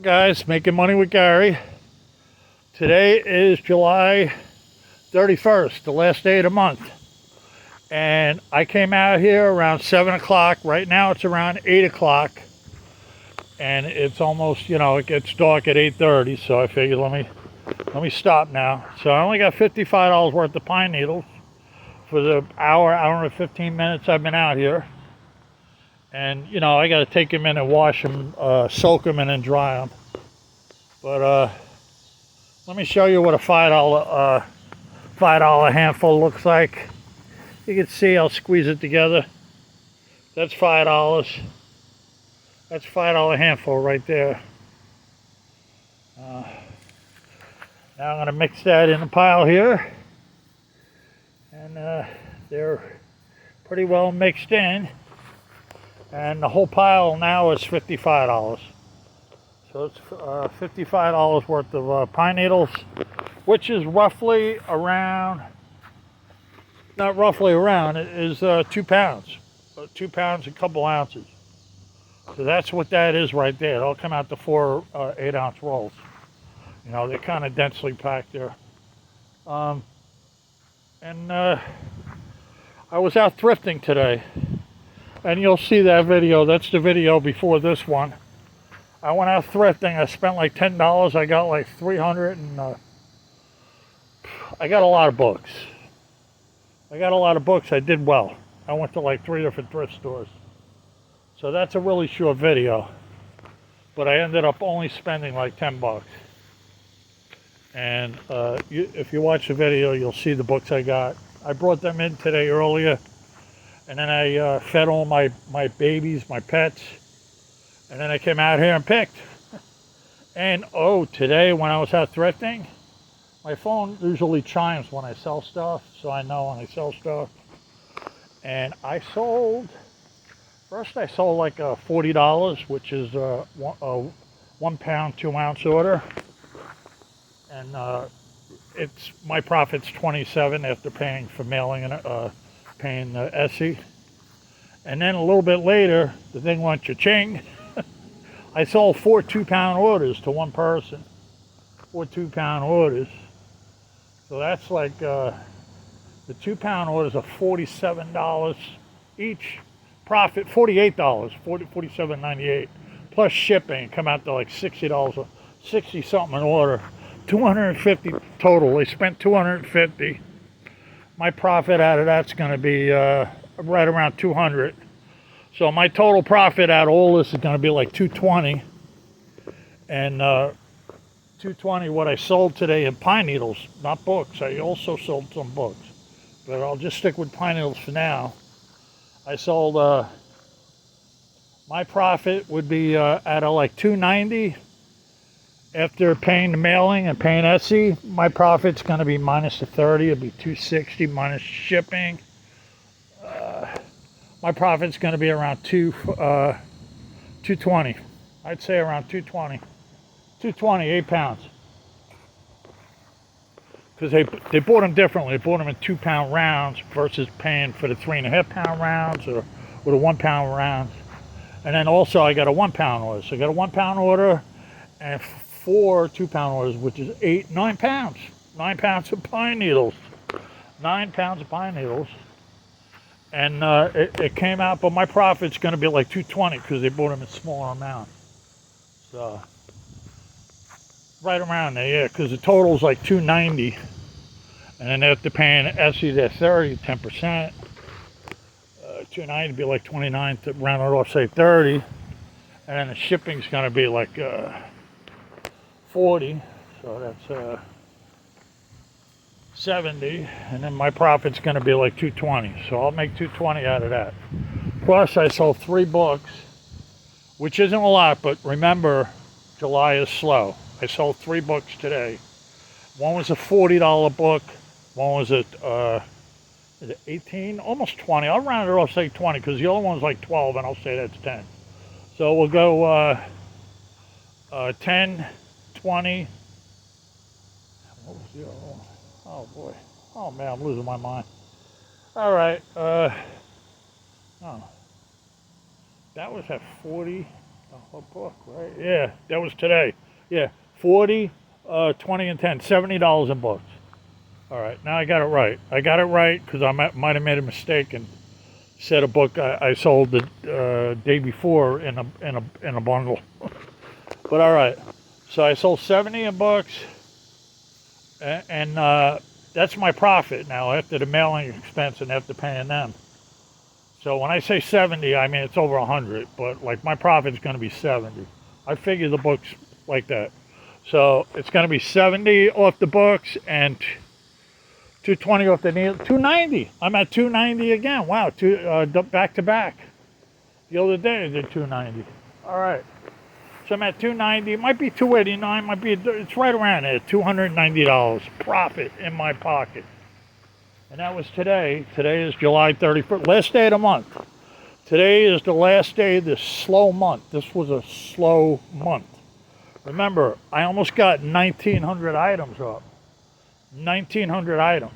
Guys, making money with Gary. Today is July 31st, the last day of the month. And I came out here around 7 o'clock. Right now it's around 8 o'clock. And it's almost, it gets dark at 8:30. So I figured let me stop now. So I only got $55 worth of pine needles for the hour and 15 minutes I've been out here. And, I got to take them in and wash them, soak them, and then dry them. But let me show you what a $5 handful looks like. You can see I'll squeeze it together. That's $5. That's $5 handful right there. Now I'm going to mix that in a pile here, and they're pretty well mixed in. And the whole pile now is $55. So it's $55 worth of pine needles, which is roughly around, not roughly around, it is 2 pounds. 2 pounds, a couple ounces. So that's what that is right there. It'll come out to 4 8-ounce rolls. They're kind of densely packed there. I was out thrifting today, and you'll see that video. That's the video before this one. I went out thrifting. I spent like $10. I got like 300, and I got a lot of books. I did well. I went to like 3 different thrift stores. So that's a really short video. But I ended up only spending like $10. And if you watch the video, you'll see the books I got. I brought them in today earlier. And then I fed all my babies, my pets. And then I came out here and picked. And today when I was out thrifting, my phone usually chimes when I sell stuff, so I know when I sell stuff. And I sold like $40, which is a 1 pound, 2 ounce order. And my profit's 27 after paying for mailing and paying the Etsy. And then a little bit later, the thing went cha-ching. I sold 4 2-pound orders to one person. 4 2-pound orders. So that's like the 2-pound orders are $47 each. Profit $48, $47.98 plus shipping. Come out to like $60, 60 something an order. 250 total. They spent 250. My profit out of that's going to be right around 200. So my total profit out of all this is going to be like 220. And 220 what I sold today in pine needles, not books. I also sold some books. But I'll just stick with pine needles for now. I sold, my profit would be at like 290 after paying the mailing and paying Etsy. My profit's going to be minus the 30. It'll be 260 minus shipping. My profit's going to be around 220. I'd say around 220. 220, 8 pounds. Because they bought them differently. They bought them in 2-pound rounds versus paying for the 3.5-pound rounds or the 1-pound rounds. And then also I got a 1-pound order. So I got a 1-pound order and 4 2-pound orders, which is 9 pounds. 9 pounds of pine needles. 9 pounds of pine needles. And it came out, but my profit's going to be like 220 because they bought them in smaller amounts. So, right around there, yeah, because the total's like 290. And then after paying Etsy, they're 30, 10%. 290 would be like 29 to round it off, say 30. And then the shipping's going to be like 40. So that's 70, and then my profit's going to be like 220. So I'll make 220 out of that. Plus I sold 3 books, which isn't a lot, but remember, July is slow. I sold 3 books today. One was a $40 book. One was is it 18? Almost 20. I'll round it off, say 20, because the other one's like 12, and I'll say that's 10. So we'll go 10, 20. What was the other one? Oh boy. Oh man, I'm losing my mind. All right. That was at 40. A book, right? Yeah, that was today. Yeah, 40, 20, and 10. $70 in books. All right, now I got it right. I got it right because I might have made a mistake and said a book I sold the day before in a bundle. But all right, so I sold 70 in books, and that's my profit now after the mailing expense and after paying them. So when I say 70, I mean it's over 100, but like my profit is going to be 70. I figure the books like that. So it's going to be 70 off the books and 220 off the needle. 290. I'm at 290 again. Wow, back to back. The other day I did 290. All right. So I'm at 290. It might be 289. It's right around there. $290 profit in my pocket. And that was today. Today is July 31st, last day of the month. Today is the last day of this slow month. This was a slow month. Remember, I almost got 1,900 items up. 1,900 items.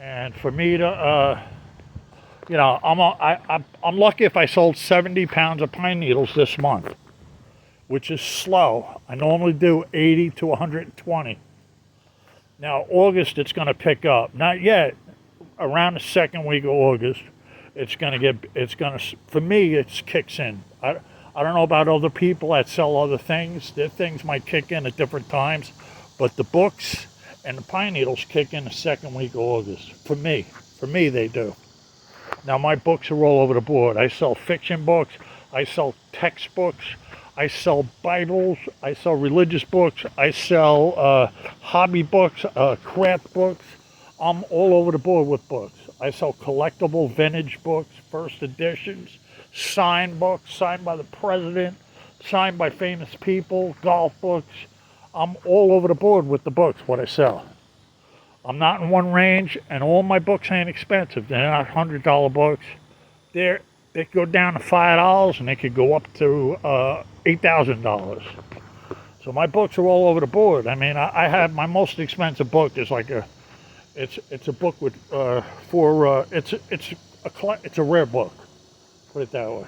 And for me to, I'm lucky if I sold 70 pounds of pine needles this month, which is slow. I normally do 80 to 120. Now, August, it's going to pick up. Not yet. Around the second week of August, for me, it kicks in. I don't know about other people that sell other things. Their things might kick in at different times. But the books and the pine needles kick in the second week of August. For me, they do. Now, my books are all over the board. I sell fiction books. I sell textbooks. I sell Bibles, I sell religious books, I sell hobby books, craft books. I'm all over the board with books. I sell collectible vintage books, first editions, signed books, signed by the president, signed by famous people, golf books. I'm all over the board with the books, what I sell. I'm not in one range, and all my books ain't expensive. They're not $100 books. They go down to $5, and they could go up to $8,000. So my books are all over the board. I mean, I have my most expensive book is like it's a book with it's a rare book. Put it that way.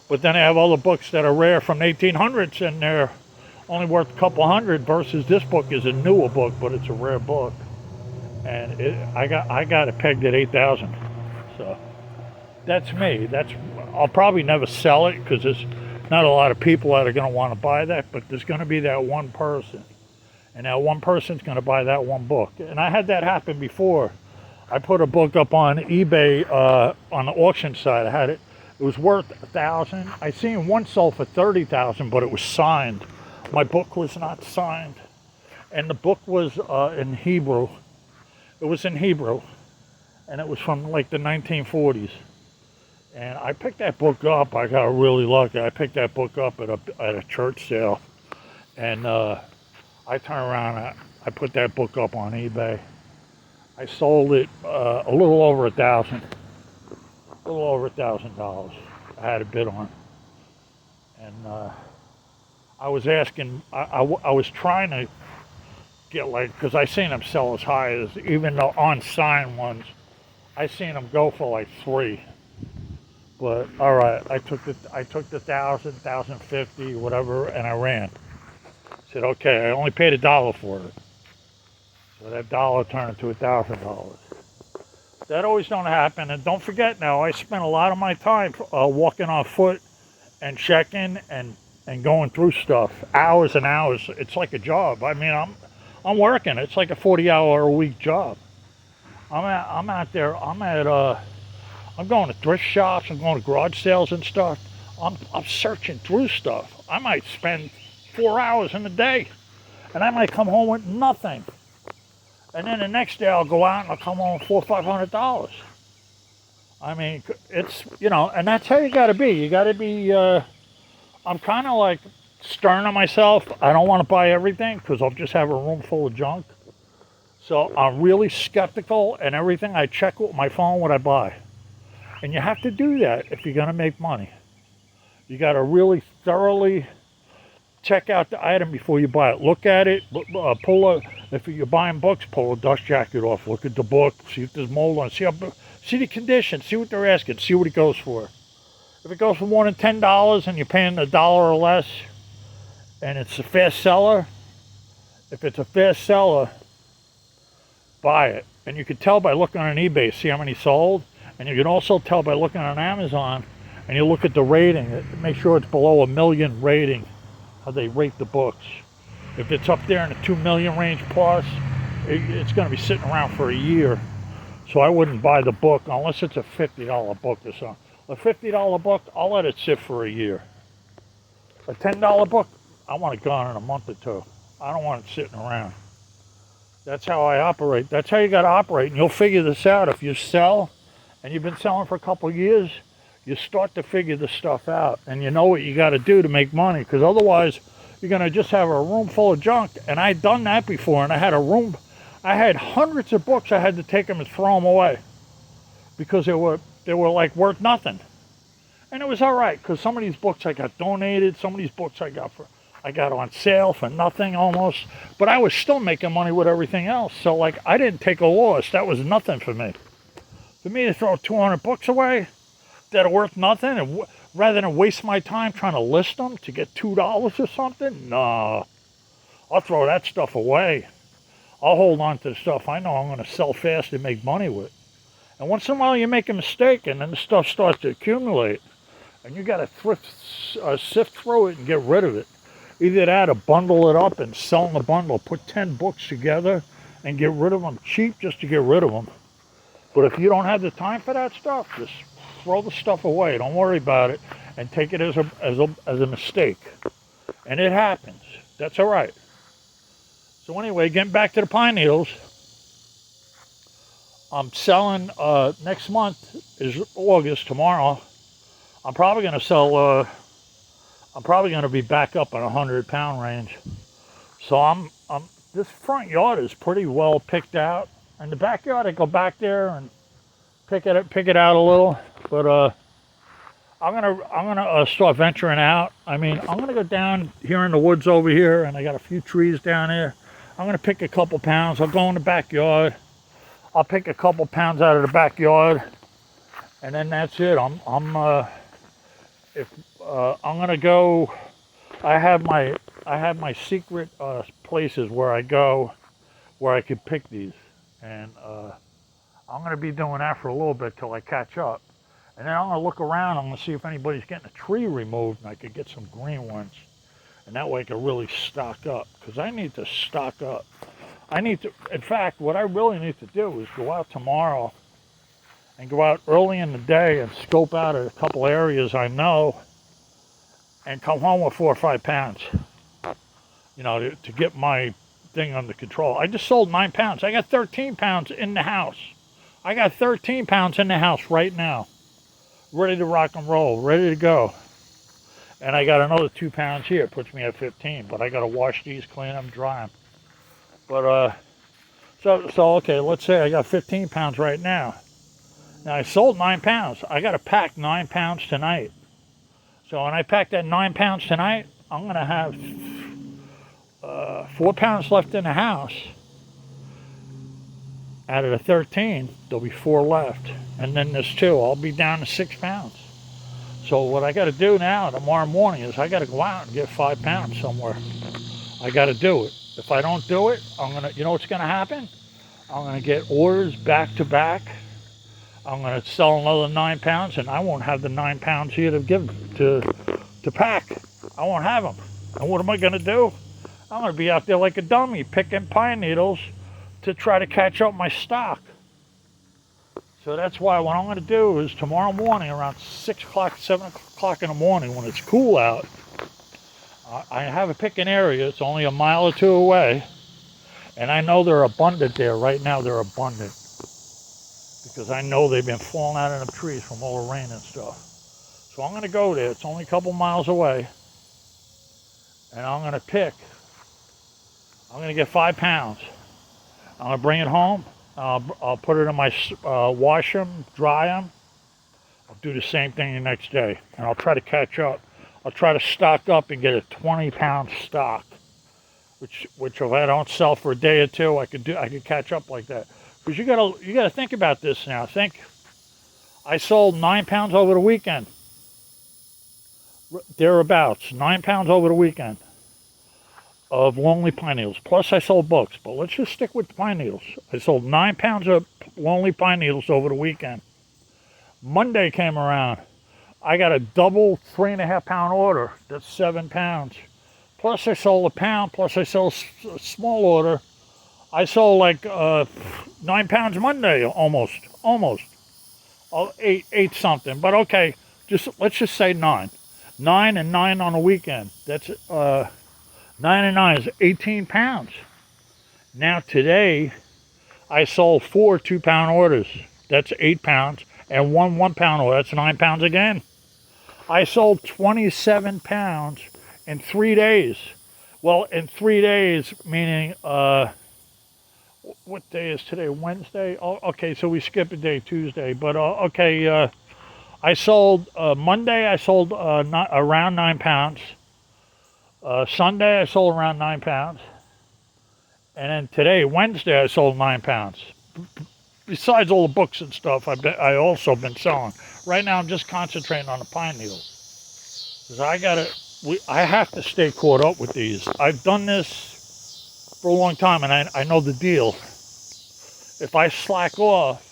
But then I have other books that are rare from the 1800s, and they're only worth a couple hundred. Versus this book is a newer book, but it's a rare book, and I got it pegged at 8,000. So. That's me. I'll probably never sell it because there's not a lot of people that are going to want to buy that, but there's going to be that one person, and that one person's going to buy that one book. And I had that happen before. I put a book up on eBay on the auction side. I had it. It was worth $1,000. I seen one sold for $30,000, but it was signed. My book was not signed, and the book was in Hebrew. It was in Hebrew, and it was from like the 1940s. And I picked that book up. I got really lucky. I picked that book up at a church sale, and I turned around. I put that book up on eBay. I sold it a little over $1,000. A little over $1,000. I had a bid on it, and I was asking. I was trying to get because I seen them sell as high as even the unsigned ones. I seen them go for like $3,000. But all right, I took the 1,000, 1,050, whatever, and I ran. Said, okay, I only paid $1 for it. So that $1 turned into $1,000. That always don't happen. And don't forget now, I spent a lot of my time walking on foot and checking and going through stuff, hours and hours. It's like a job. I mean, I'm working. It's like a 40-hour-a-week job. I'm out there. I'm going to thrift shops. I'm going to garage sales and stuff. I'm searching through stuff. I might spend 4 hours in a day, and I might come home with nothing. And then the next day I'll go out and I'll come home with $400 or $500. I mean, it's and that's how you got to be. You got to be. I'm kind of like stern on myself. I don't want to buy everything because I'll just have a room full of junk. So I'm really skeptical, and everything I check with my phone what I buy. And you have to do that if you're going to make money. You got to thoroughly check out the item before you buy it. Look at it. If you're buying books, pull a dust jacket off. Look at the book. See if there's mold on it. See the condition. See what they're asking. See what it goes for. If it goes for more than $10 and you're paying $1 or less, and it's a fast seller, if it's a fast seller, buy it. And you can tell by looking on eBay, see how many sold. And you can also tell by looking on Amazon, and you look at the rating. Make sure it's below 1 million rating, how they rate the books. If it's up there in the 2 million range plus, it's going to be sitting around for a year. So I wouldn't buy the book unless it's a $50 book or something. A $50 book, I'll let it sit for a year. A $10 book, I want it gone in a month or two. I don't want it sitting around. That's how I operate. That's how you got to operate. And you'll figure this out. If you sell, and you've been selling for a couple of years, you start to figure this stuff out. And you know what you got to do to make money. Because otherwise, you're going to just have a room full of junk. And I'd done that before. And I had hundreds of books. I had to take them and throw them away. Because they were like worth nothing. And it was all right. Because some of these books I got donated. Some of these books I got on sale for nothing almost. But I was still making money with everything else. So like I didn't take a loss. That was nothing for me. For me to throw 200 books away that are worth nothing, and rather than waste my time trying to list them to get $2 or something, no. I'll throw that stuff away. I'll hold on to the stuff I know I'm going to sell fast and make money with. And once in a while you make a mistake, and then the stuff starts to accumulate. And you got to sift through it and get rid of it. Either that or bundle it up and sell in the bundle. Put 10 books together and get rid of them cheap just to get rid of them. But if you don't have the time for that stuff, just throw the stuff away. Don't worry about it, and take it as a mistake. And it happens. That's all right. So anyway, getting back to the pine needles, I'm selling next month is August. Tomorrow, I'm probably going to sell. I'm probably going to be back up in 100-pound range. So this front yard is pretty well picked out. In the backyard, I go back there and pick it out a little. But I'm gonna start venturing out. I mean, I'm gonna go down here in the woods over here, and I got a few trees down there. I'm gonna pick a couple pounds. I'll go in the backyard. I'll pick a couple pounds out of the backyard, and then that's it. I'm gonna go. I have my secret places where I go, where I can pick these. And I'm going to be doing that for a little bit till I catch up. And then I'm going to look around. I'm going to see if anybody's getting a tree removed, and I could get some green ones. And that way I can really stock up. Because I need to stock up. In fact, what I really need to do is go out tomorrow and go out early in the day and scope out a couple areas I know and come home with 4 or 5 pounds. You know, to get my thing under control. I just sold 9 pounds. I got 13 pounds in the house. I got 13 pounds in the house right now. Ready to rock and roll. Ready to go. And I got another 2 pounds here. It puts me at 15. But I got to wash these, clean them, dry them. But, so okay, let's say I got 15 pounds right now. Now, I sold 9 pounds. I got to pack 9 pounds tonight. So when I pack that 9 pounds tonight, I'm going to have 4 pounds left in the house. Out of the 13, there'll be 4 left. And then there's 2. I'll be down to 6 pounds. So what I got to do now, tomorrow morning, is I got to go out and get 5 pounds somewhere. I got to do it. If I don't do it, you know what's going to happen? I'm going to get orders back to back. I'm going to sell another 9 pounds, and I won't have the 9 pounds here to give to pack. I won't have them. And what am I going to do? I'm going to be out there like a dummy picking pine needles to try to catch up my stock. So that's why what I'm going to do is tomorrow morning around 6 o'clock, 7 o'clock in the morning when it's cool out, I have a picking area. It's only a mile or 2 away. And I know they're abundant there. Right now they're abundant. Because I know they've been falling out of the trees from all the rain and stuff. So I'm going to go there. It's only a couple miles away. And I'm going to pick. I'm going to get 5 pounds. I'm going to bring it home. I'll put it in my, wash them, dry them. I'll do the same thing the next day. And I'll try to catch up. I'll try to stock up and get a 20-pound stock. Which if I don't sell for a day or two, I could catch up like that. Because you gotta think about this now. I sold 9 pounds over the weekend. thereabouts, 9 pounds over the weekend of Lonely Pine Needles. Plus I sold books, but let's just stick with the pine needles. I sold 9 pounds of Lonely Pine Needles over the weekend. Monday came around. I got a double 3.5 pound order. That's 7 pounds. Plus I sold a pound, plus I sold a small order. I sold like 9 pounds Monday, almost. Oh, eight something, but okay, let's just say 9. 9 and 9 on a weekend. That's 9 and 9 is 18 pounds. Now today, I sold 4 2-pound orders. That's 8 pounds, and 1 pound order. That's 9 pounds again. I sold 27 pounds in 3 days. Well, in 3 days, meaning what day is today? Wednesday? Oh, okay, so we skip a day, Tuesday. But okay, I sold Monday. I sold around 9 pounds. Sunday I sold around 9 pounds, and then today, Wednesday, I sold 9 pounds. Besides all the books and stuff, I also been selling. Right now, I'm just concentrating on the pine needles because I have to stay caught up with these. I've done this for a long time, and I know the deal. If I slack off,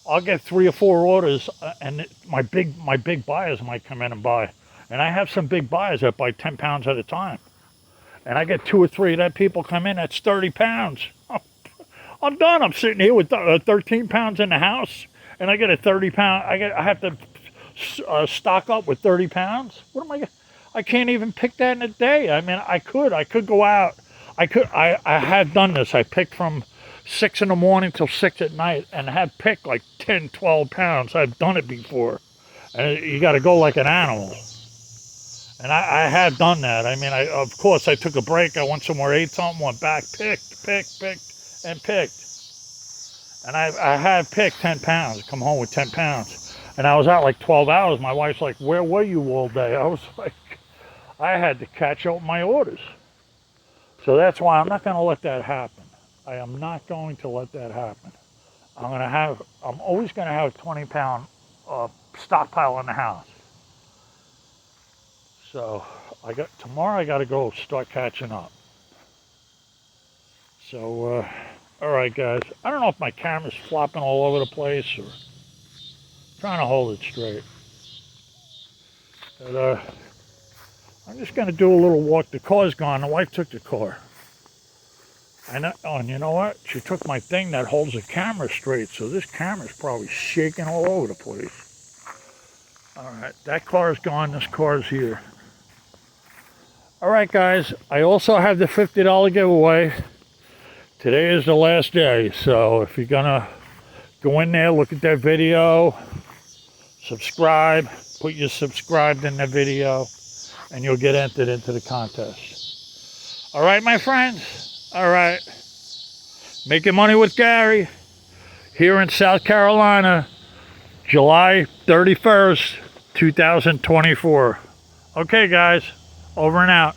I'll get 3 or 4 orders, and my big buyers might come in and buy. And I have some big buyers that buy 10 pounds at a time. And I get 2 or 3 that people come in, that's 30 pounds. I'm done. I'm sitting here with 13 pounds in the house, and I get a 30 pound. I have to stock up with 30 pounds. What am I can't even pick that in a day. I mean, I could go out. I have done this. I picked from 6 in the morning till 6 at night, and have picked like 10, 12 pounds. I've done it before. And you got to go like an animal. And I have done that. I mean, of course, I took a break. I went somewhere, ate something, went back, picked, and picked. And I have picked 10 pounds, come home with 10 pounds. And I was out like 12 hours. My wife's like, where were you all day? I was like, I had to catch up my orders. So that's why I'm not going to let that happen. I am not going to let that happen. I'm always going to have a 20-pound stockpile in the house. So tomorrow I got to go start catching up. So, all right, guys. I don't know if my camera's flopping all over the place or trying to hold it straight. But I'm just going to do a little walk. The car's gone. The wife took the car. And you know what? She took my thing that holds the camera straight, so this camera's probably shaking all over the place. All right, that car's gone. This car's here. All right, guys. I also have the $50 giveaway. Today is the last day, so if you're gonna go in there, look at that video, subscribe, put your subscribed in the video, and you'll get entered into the contest. All right, my friends. All right. Making Money with Gary here in South Carolina, July 31st, 2024. Okay, guys. Over and out.